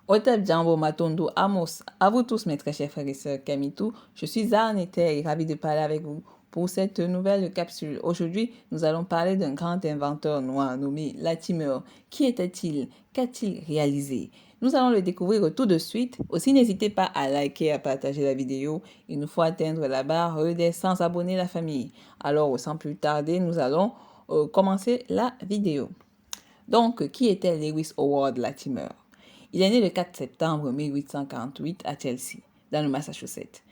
Otep Djambo Matondo Amos, à vous tous mes très chers frères et sœurs Kamitou, je suis Arnete et ravi de parler avec vous pour cette nouvelle capsule. Aujourd'hui, nous allons parler d'un grand inventeur noir nommé Latimer. Qui était-il? Qu'a-t-il réalisé? Nous allons le découvrir tout de suite. Aussi, n'hésitez pas à liker et à partager la vidéo. Il nous faut atteindre la barre des 100 abonnés la famille. Alors, sans plus tarder, nous allons commencer la vidéo. Donc, qui était Lewis Howard Latimer? Il est né le 4 septembre 1848 à Chelsea, dans le Massachusetts.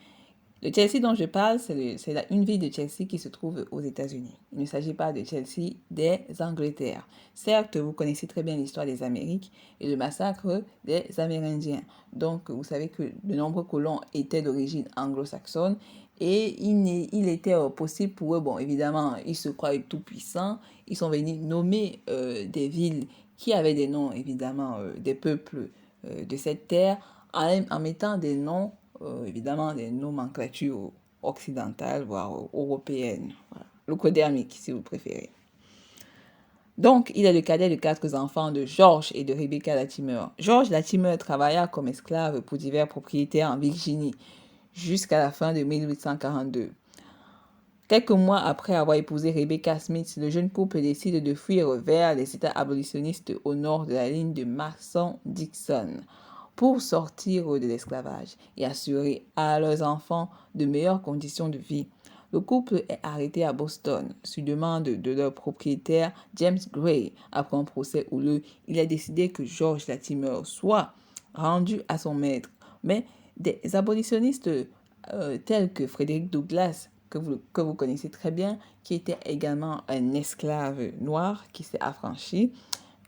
Le Chelsea dont je parle, c'est une ville de Chelsea qui se trouve aux États-Unis. Il ne s'agit pas de Chelsea des Angleterres. Certes, vous connaissez très bien l'histoire des Amériques et le massacre des Amérindiens. Donc, vous savez que de nombreux colons étaient d'origine anglo-saxonne et il était possible pour eux, bon, évidemment, ils se croient tout puissants, ils sont venus nommer des villes qui avaient des noms, évidemment, des peuples de cette terre, en mettant des noms, évidemment, des nomenclatures occidentales, voire européennes. Voilà. Locodermique, si vous préférez. Donc, il est le cadet de 4 enfants de George et de Rebecca Latimer. George Latimer travailla comme esclave pour divers propriétaires en Virginie jusqu'à la fin de 1842. Quelques mois après avoir épousé Rebecca Smith, le jeune couple décide de fuir vers les États abolitionnistes au nord de la ligne de Mason-Dixon pour sortir de l'esclavage et assurer à leurs enfants de meilleures conditions de vie. Le couple est arrêté à Boston sur demande de leur propriétaire James Gray après un procès houleux. Il est décidé que George Latimer soit rendu à son maître. Mais des abolitionnistes tels que Frederick Douglass, que vous connaissez très bien, qui était également un esclave noir qui s'est affranchi,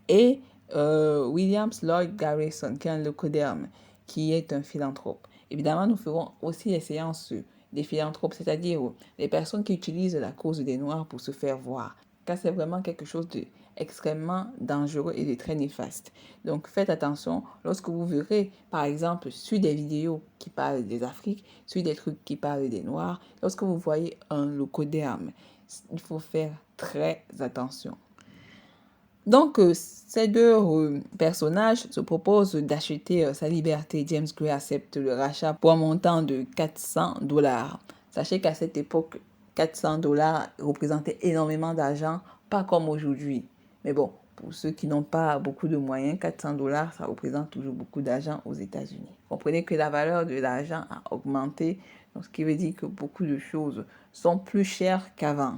et Williams Lloyd Garrison, qui est un leucoderme, qui est un philanthrope. Évidemment, nous ferons aussi les séances des philanthropes, c'est-à-dire les personnes qui utilisent la cause des Noirs pour se faire voir, car c'est vraiment quelque chose d'extrêmement dangereux et de très néfaste. Donc faites attention lorsque vous verrez, par exemple, sur des vidéos qui parlent des Afriques, sur des trucs qui parlent des Noirs, lorsque vous voyez un leucoderme, il faut faire très attention. Donc, ces deux personnages se proposent d'acheter sa liberté. James Gray accepte le rachat pour un montant de $400. Sachez qu'à cette époque, $400 représentaient énormément d'argent, pas comme aujourd'hui. Mais bon, pour ceux qui n'ont pas beaucoup de moyens, $400, ça représente toujours beaucoup d'argent aux États-Unis. Comprenez que la valeur de l'argent a augmenté, donc ce qui veut dire que beaucoup de choses sont plus chères qu'avant.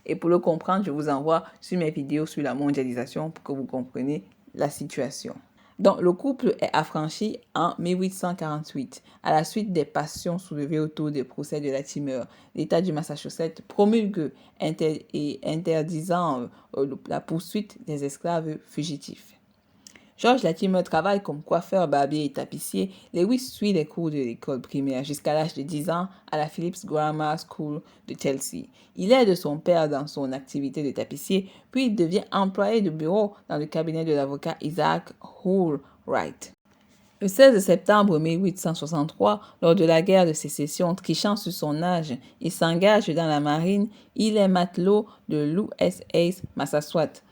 Et pour le comprendre, je vous envoie sur mes vidéos sur la mondialisation pour que vous compreniez la situation. Donc, le couple est affranchi en 1848. À la suite des passions soulevées autour des procès de Latimer, l'État du Massachusetts promulgue interdisant la poursuite des esclaves fugitifs. George Latimer travaille comme coiffeur, barbier et tapissier. Lewis suit les cours de l'école primaire jusqu'à l'âge de 10 ans à la Phillips Grammar School de Chelsea. Il aide son père dans son activité de tapissier, puis il devient employé de bureau dans le cabinet de l'avocat Isaac Wright. Le 16 septembre 1863, lors de la guerre de sécession, trichant sur son âge, il s'engage dans la marine. Il est matelot de l'USS Massachusetts.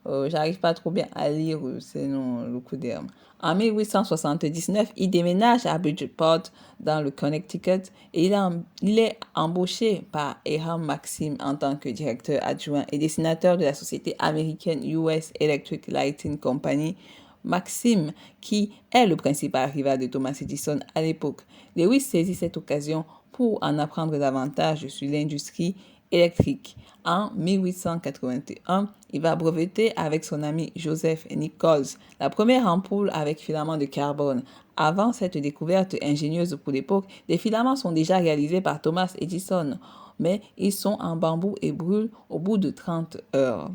J'arrive pas trop bien à lire ces noms leucodermes. En 1879, il déménage à Bridgeport, dans le Connecticut, et il est embauché par Hiram Maxim en tant que directeur adjoint et dessinateur de la société américaine US Electric Lighting Company. Maxim, qui est le principal rival de Thomas Edison à l'époque. Lewis saisit cette occasion pour en apprendre davantage sur l'industrie électrique. En 1881, il va breveter avec son ami Joseph Nichols la première ampoule avec filament de carbone. Avant cette découverte ingénieuse pour l'époque, des filaments sont déjà réalisés par Thomas Edison, mais ils sont en bambou et brûlent au bout de 30 heures.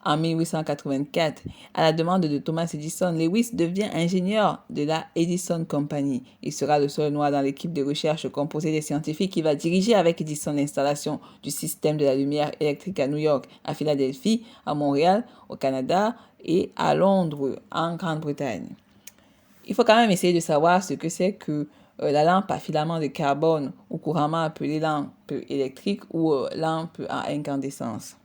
En 1884, à la demande de Thomas Edison, Lewis devient ingénieur de la Edison Company. Il sera le seul noir dans l'équipe de recherche composée des scientifiques qui va diriger avec Edison l'installation du système de la lumière électrique à New York, à Philadelphie, à Montréal, au Canada et à Londres, en Grande-Bretagne. Il faut quand même essayer de savoir ce que c'est que la lampe à filament de carbone, ou couramment appelée lampe électrique ou lampe à incandescence.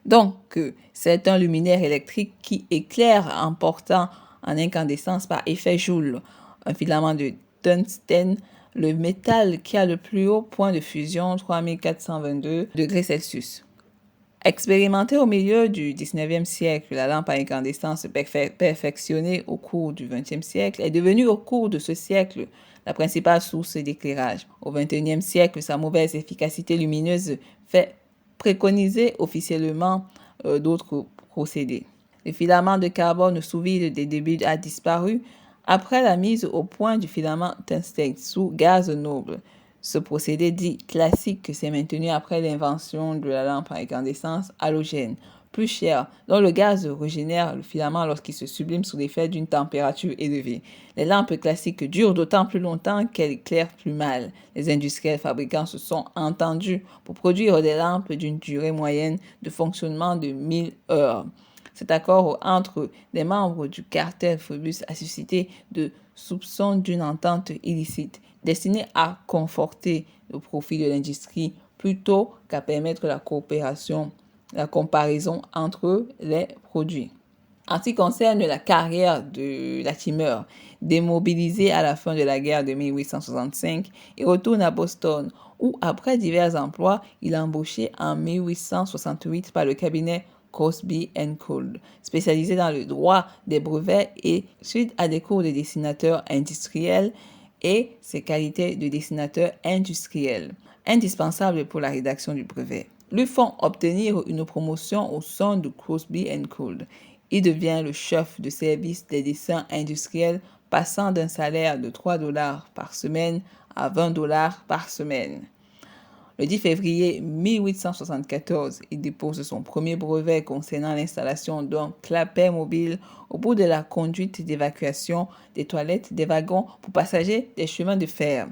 Donc, c'est un luminaire électrique qui éclaire en portant en incandescence par effet Joule, un filament de tungstène, le métal qui a le plus haut point de fusion, 3422 degrés Celsius. Expérimentée au milieu du 19e siècle, la lampe à incandescence perfectionnée au cours du 20e siècle est devenue au cours de ce siècle la principale source d'éclairage. Au 21e siècle, sa mauvaise efficacité lumineuse fait préconiser officiellement d'autres procédés. Le filament de carbone sous vide des débuts a disparu après la mise au point du filament tungstène sous gaz noble. Ce procédé dit classique s'est maintenu après l'invention de la lampe à incandescence halogène, plus chère, dont le gaz régénère le filament lorsqu'il se sublime sous l'effet d'une température élevée. Les lampes classiques durent d'autant plus longtemps qu'elles éclairent plus mal. Les industriels fabricants se sont entendus pour produire des lampes d'une durée moyenne de fonctionnement de 1000 heures. Cet accord entre les membres du cartel Phobos a suscité de soupçons d'une entente illicite, destinée à conforter le profit de l'industrie plutôt qu'à permettre la coopération, la comparaison entre les produits. En ce qui concerne la carrière de Latimer, démobilisé à la fin de la guerre de 1865, il retourne à Boston, où après divers emplois, il est embauché en 1868 par le cabinet Crosby & Cole, spécialisé dans le droit des brevets et suite à des cours de dessinateur industriel et ses qualités de dessinateur industriel, indispensables pour la rédaction du brevet, lui font obtenir une promotion au sein de Crosby & Cole. Il devient le chef de service des dessins industriels, passant d'un salaire de 3 $ par semaine à 20 $ par semaine. Le 10 février 1874, il dépose son premier brevet concernant l'installation d'un clapet mobile au bout de la conduite d'évacuation des toilettes des wagons pour passagers des chemins de fer.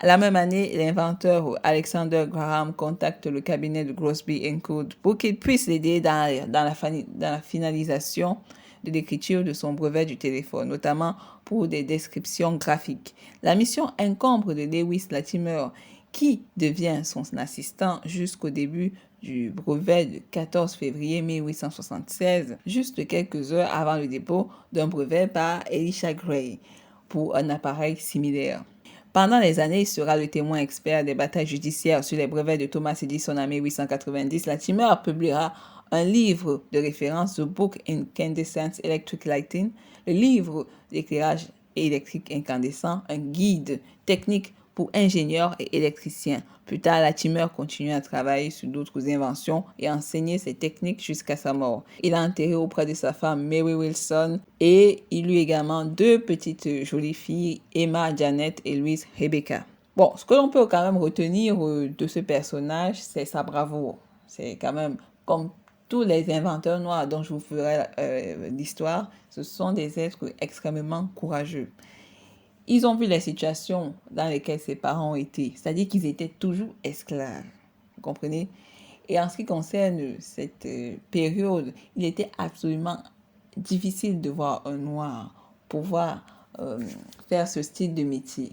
La même année, l'inventeur Alexander Graham contacte le cabinet de Crosby & Cole pour qu'il puisse l'aider dans la finalisation de l'écriture de son brevet du téléphone, notamment pour des descriptions graphiques. La mission incombe de Lewis Latimer, qui devient son assistant jusqu'au début du brevet du 14 février 1876, juste quelques heures avant le dépôt d'un brevet par Elisha Gray pour un appareil similaire. Pendant les années, il sera le témoin expert des batailles judiciaires sur les brevets de Thomas Edison en 1890. Latimer publiera un livre de référence, The Book Incandescent Electric Lighting, le livre d'éclairage électrique incandescent, un guide technique pour ingénieurs et électriciens. Plus tard, Latimer continue à travailler sur d'autres inventions et à enseigner ces techniques jusqu'à sa mort. Il a enterré auprès de sa femme Mary Wilson et il eut également 2 petites jolies filles, Emma Janet et Louise Rebecca. Bon, ce que l'on peut quand même retenir de ce personnage, c'est sa bravoure. C'est quand même comme tous les inventeurs noirs dont je vous ferai l'histoire, ce sont des êtres extrêmement courageux. Ils ont vu les situations dans lesquelles ses parents ont été, c'est-à-dire qu'ils étaient toujours esclaves, vous comprenez? Et en ce qui concerne cette période, il était absolument difficile de voir un noir pouvoir faire ce style de métier.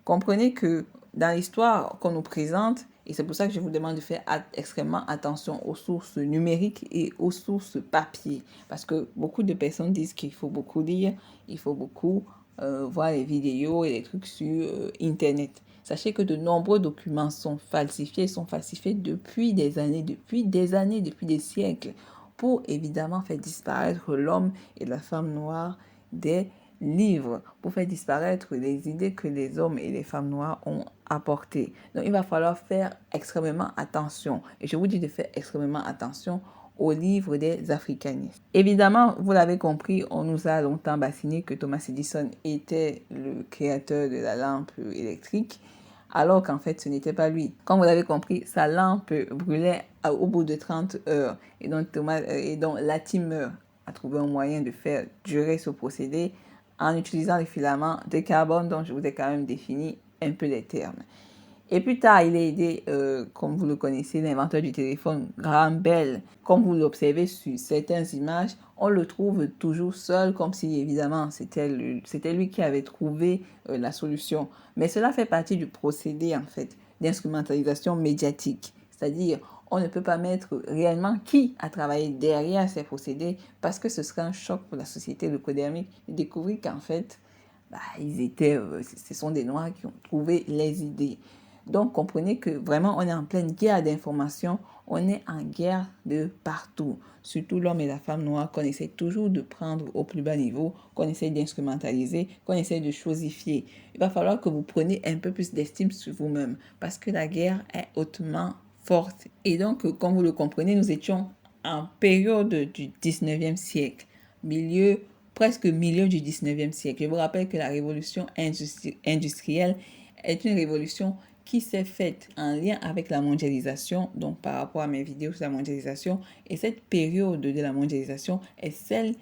Comprenez que dans l'histoire qu'on nous présente, et c'est pour ça que je vous demande de faire extrêmement attention aux sources numériques et aux sources papier, parce que beaucoup de personnes disent qu'il faut beaucoup lire, il faut beaucoup voir les vidéos et les trucs sur Internet. Sachez que de nombreux documents sont falsifiés depuis des années, depuis des siècles, pour évidemment faire disparaître l'homme et la femme noire des livres, pour faire disparaître les idées que les hommes et les femmes noires ont apportées. Donc il va falloir faire extrêmement attention. Et je vous dis de faire extrêmement attention au livre des africanistes. Évidemment, vous l'avez compris, on nous a longtemps bassiné que Thomas Edison était le créateur de la lampe électrique, alors qu'en fait, ce n'était pas lui. Comme vous l'avez compris, sa lampe brûlait au bout de 30 heures. Et donc Latimer a trouvé un moyen de faire durer ce procédé en utilisant les filaments de carbone dont je vous ai quand même défini un peu les termes. Et plus tard, il a aidé, comme vous le connaissez, l'inventeur du téléphone, Graham Bell. Comme vous l'observez sur certaines images, on le trouve toujours seul, comme si évidemment c'était lui qui avait trouvé la solution. Mais cela fait partie du procédé en fait d'instrumentalisation médiatique. C'est-à-dire, on ne peut pas mettre réellement qui a travaillé derrière ces procédés parce que ce serait un choc pour la société leucodermique de découvrir qu'en fait, ce sont des Noirs qui ont trouvé les idées. Donc, comprenez que vraiment, on est en pleine guerre d'information. On est en guerre de partout. Surtout l'homme et la femme noire qu'on essaie toujours de prendre au plus bas niveau, qu'on essaie d'instrumentaliser, qu'on essaie de chosifier. Il va falloir que vous preniez un peu plus d'estime sur vous-même parce que la guerre est hautement forte. Et donc, comme vous le comprenez, nous étions en période du 19e siècle, presque milieu du 19e siècle. Je vous rappelle que la révolution industrielle est une révolution qui s'est faite en lien avec la mondialisation, donc par rapport à mes vidéos sur la mondialisation. Et cette période de la mondialisation est celle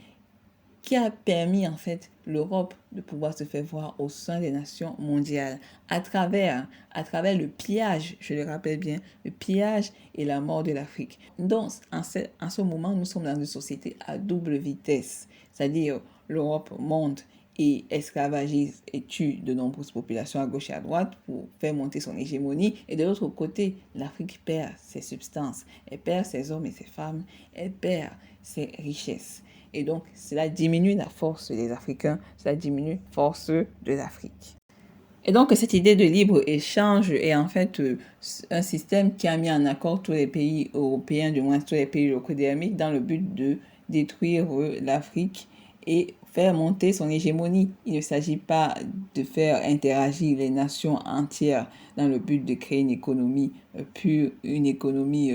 qui a permis en fait l'Europe de pouvoir se faire voir au sein des nations mondiales à travers le pillage, je le rappelle bien, le pillage et la mort de l'Afrique. Donc en ce moment, nous sommes dans une société à double vitesse, c'est-à-dire l'Europe monte et esclavagise et tue de nombreuses populations à gauche et à droite pour faire monter son hégémonie. Et de l'autre côté, l'Afrique perd ses substances, elle perd ses hommes et ses femmes, elle perd ses richesses. Et donc, cela diminue la force des Africains, cela diminue la force de l'Afrique. Et donc, cette idée de libre-échange est en fait un système qui a mis en accord tous les pays européens, du moins tous les pays leucodermiques, dans le but de détruire l'Afrique et faire monter son hégémonie. Il ne s'agit pas de faire interagir les nations entières dans le but de créer une économie pure, une économie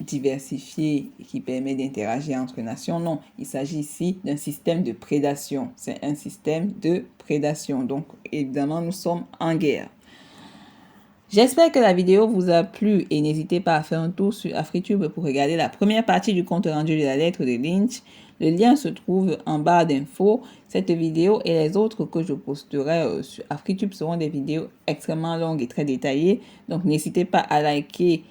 diversifiée qui permet d'interagir entre nations. Non, il s'agit ici d'un système de prédation. C'est un système de prédation. Donc, évidemment, nous sommes en guerre. J'espère que la vidéo vous a plu et n'hésitez pas à faire un tour sur AfriTube pour regarder la première partie du compte rendu de la lettre de Lynch. Le lien se trouve en barre d'infos. Cette vidéo et les autres que je posterai sur AfriTube seront des vidéos extrêmement longues et très détaillées. Donc, n'hésitez pas à liker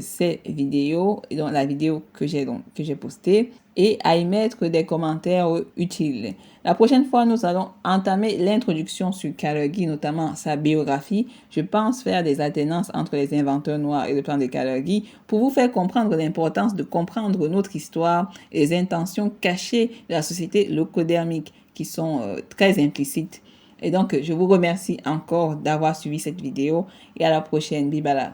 ces vidéos, et donc la vidéo que j'ai postée, et à y mettre des commentaires utiles. La prochaine fois, nous allons entamer l'introduction sur Kalergi, notamment sa biographie. Je pense faire des alternances entre les inventeurs noirs et le plan de Kalergi pour vous faire comprendre l'importance de comprendre notre histoire et les intentions cachées de la société leucodermique qui sont très implicites. Et donc, je vous remercie encore d'avoir suivi cette vidéo et à la prochaine. Bibala.